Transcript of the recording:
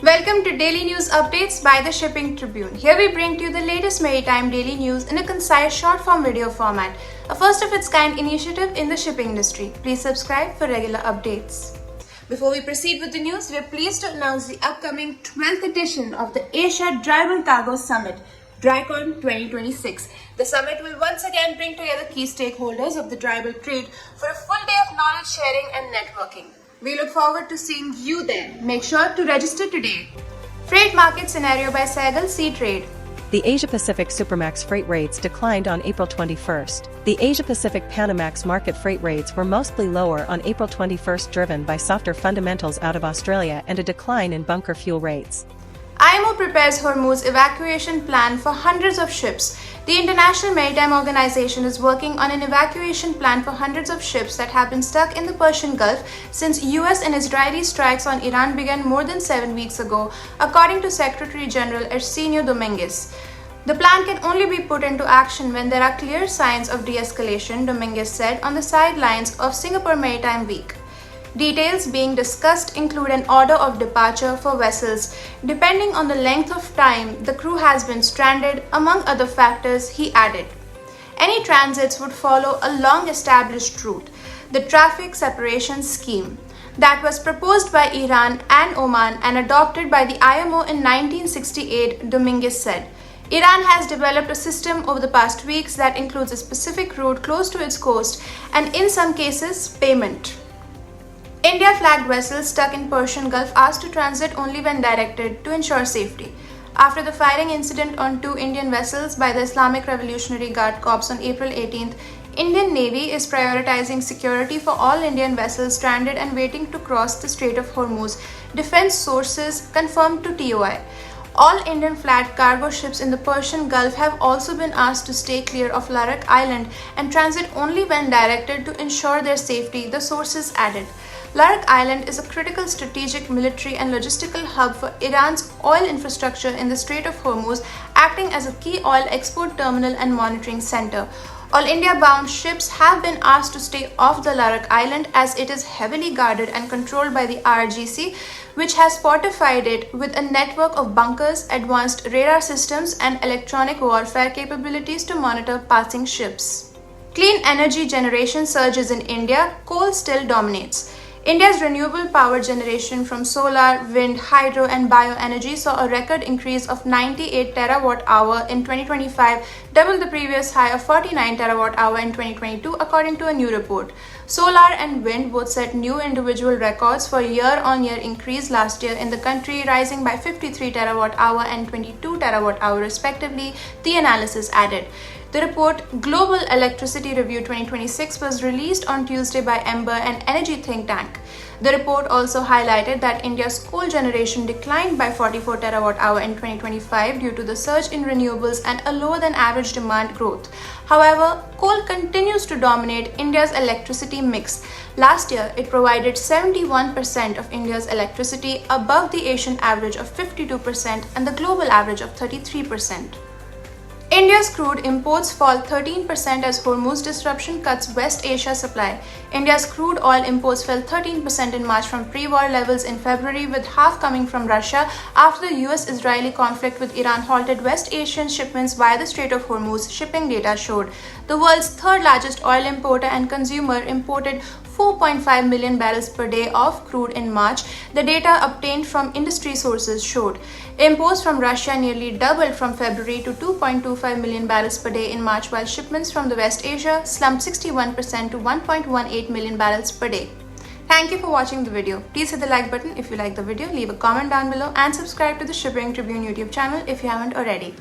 Welcome to Daily News Updates by the Shipping Tribune. Here we bring to you the latest maritime daily news in a concise short-form video format, a first-of-its-kind initiative in the shipping industry. Please subscribe for regular updates. Before we proceed with the news, we are pleased to announce the upcoming 12th edition of the Asia Tribune Cargo Summit, DryCon 2026. The summit will once again bring together key stakeholders of the tribal trade for a full day of knowledge sharing and networking. We look forward to seeing you there. Make sure to register today. Freight market scenario by Saigal SeaTrade. The Asia-Pacific Supramax freight rates declined on April 21st. The Asia-Pacific Panamax market freight rates were mostly lower on April 21st, driven by softer fundamentals out of Australia and a decline in bunker fuel rates. IMO prepares Hormuz evacuation plan for hundreds of ships. The International Maritime Organization is working on an evacuation plan for hundreds of ships that have been stuck in the Persian Gulf since US and Israeli strikes on Iran began more than 7 weeks ago, according to Secretary General Arsenio Dominguez. The plan can only be put into action when there are clear signs of de-escalation, Dominguez said on the sidelines of Singapore Maritime Week. Details being discussed include an order of departure for vessels. Depending on the length of time the crew has been stranded, among other factors, he added. Any transits would follow a long-established route, the traffic separation scheme, that was proposed by Iran and Oman and adopted by the IMO in 1968, Dominguez said. Iran has developed a system over the past weeks that includes a specific route close to its coast and, in some cases, payment. India-flagged vessels stuck in Persian Gulf asked to transit only when directed to ensure safety. After the firing incident on 2 Indian vessels by the Islamic Revolutionary Guard Corps on April 18th, Indian Navy is prioritizing security for all Indian vessels stranded and waiting to cross the Strait of Hormuz, defense sources confirmed to TOI. All Indian-flagged cargo ships in the Persian Gulf have also been asked to stay clear of Larak Island and transit only when directed to ensure their safety, the sources added. Larak Island is a critical strategic military and logistical hub for Iran's oil infrastructure in the Strait of Hormuz, acting as a key oil export terminal and monitoring center. All India-bound ships have been asked to stay off the Larak Island as it is heavily guarded and controlled by the RGC, which has fortified it with a network of bunkers, advanced radar systems, and electronic warfare capabilities to monitor passing ships. Clean energy generation surges in India, coal still dominates. India's renewable power generation from solar, wind, hydro and bioenergy saw a record increase of 98 terawatt-hour in 2025, double the previous high of 49 terawatt-hour in 2022, according to a new report. Solar and wind both set new individual records for year-on-year increase last year in the country, rising by 53 terawatt-hour and 22 terawatt-hour respectively, the analysis added. The report, Global Electricity Review 2026, was released on Tuesday by Ember, an energy think tank. The report also highlighted that India's coal generation declined by 44 terawatt-hour in 2025 due to the surge in renewables and a lower than average demand growth. However, coal continues to dominate India's electricity mix. Last year, it provided 71% of India's electricity, above the Asian average of 52% and the global average of 33%. India's crude imports fall 13% as Hormuz disruption cuts West Asia supply. India's crude oil imports fell 13% in March from pre-war levels in February, with half coming from Russia after the US-Israeli conflict with Iran halted West Asian shipments via the Strait of Hormuz, shipping data showed. The world's third largest oil importer and consumer imported 4.5 million barrels per day of crude in March, the data obtained from industry sources showed. Imports from Russia nearly doubled from February to 2.25 million barrels per day in March, while shipments from the West Asia slumped 61% to 1.18 million barrels per day. Thank you for watching the video. Please hit the like button if you like the video, leave a comment down below and subscribe to the Shipping Tribune YouTube channel if you haven't already.